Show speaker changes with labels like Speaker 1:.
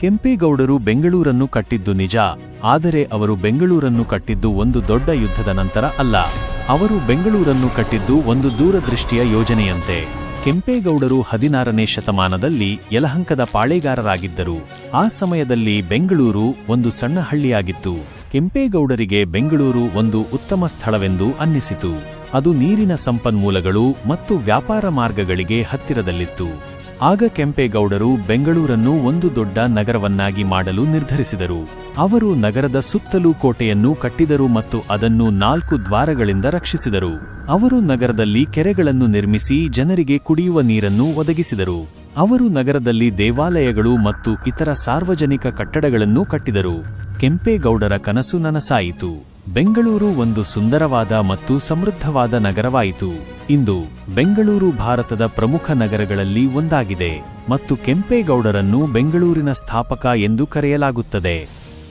Speaker 1: ಕೆಂಪೇಗೌಡರು ಬೆಂಗಳೂರನ್ನು ಕಟ್ಟಿದ್ದು ನಿಜ, ಆದರೆ ಅವರು ಬೆಂಗಳೂರನ್ನು ಕಟ್ಟಿದ್ದು ಒಂದು ದೊಡ್ಡ ಯುದ್ಧದ ನಂತರ ಅಲ್ಲ. ಅವರು ಬೆಂಗಳೂರನ್ನು ಕಟ್ಟಿದ್ದು ಒಂದು ದೂರದೃಷ್ಟಿಯ ಯೋಜನೆಯಂತೆ. ಕೆಂಪೇಗೌಡರು 16ನೇ ಶತಮಾನದಲ್ಲಿ ಯಲಹಂಕದ ಪಾಳೇಗಾರರಾಗಿದ್ದರು. ಆ ಸಮಯದಲ್ಲಿ ಬೆಂಗಳೂರು ಒಂದು ಸಣ್ಣ ಹಳ್ಳಿಯಾಗಿತ್ತು. ಕೆಂಪೇಗೌಡರಿಗೆ ಬೆಂಗಳೂರು ಒಂದು ಉತ್ತಮ ಸ್ಥಳವೆಂದು ಅನ್ನಿಸಿತು. ಅದು ನೀರಿನ ಸಂಪನ್ಮೂಲಗಳು ಮತ್ತು ವ್ಯಾಪಾರ ಮಾರ್ಗಗಳಿಗೆ ಹತ್ತಿರದಲ್ಲಿತ್ತು. ಆಗ ಕೆಂಪೇಗೌಡರು ಬೆಂಗಳೂರನ್ನು ಒಂದು ದೊಡ್ಡ ನಗರವನ್ನಾಗಿ ಮಾಡಲು ನಿರ್ಧರಿಸಿದರು. ಅವರು ನಗರದ ಸುತ್ತಲೂ ಕೋಟೆಯನ್ನು ಕಟ್ಟಿದರು ಮತ್ತು ಅದನ್ನು 4 ದ್ವಾರಗಳಿಂದ ರಕ್ಷಿಸಿದರು. ಅವರು ನಗರದಲ್ಲಿ ಕೆರೆಗಳನ್ನು ನಿರ್ಮಿಸಿ ಜನರಿಗೆ ಕುಡಿಯುವ ನೀರನ್ನು ಒದಗಿಸಿದರು. ಅವರು ನಗರದಲ್ಲಿ ದೇವಾಲಯಗಳು ಮತ್ತು ಇತರ ಸಾರ್ವಜನಿಕ ಕಟ್ಟಡಗಳನ್ನು ಕಟ್ಟಿದರು. ಕೆಂಪೇಗೌಡರ ಕನಸು ನನಸಾಯಿತು. ಬೆಂಗಳೂರು ಒಂದು ಸುಂದರವಾದ ಮತ್ತು ಸಮೃದ್ಧವಾದ ನಗರವಾಯಿತು. ಇಂದು ಬೆಂಗಳೂರು ಭಾರತದ ಪ್ರಮುಖ ನಗರಗಳಲ್ಲಿ ಒಂದಾಗಿದೆ ಮತ್ತು ಕೆಂಪೇಗೌಡರನ್ನು ಬೆಂಗಳೂರಿನ ಸ್ಥಾಪಕ ಎಂದು ಕರೆಯಲಾಗುತ್ತದೆ.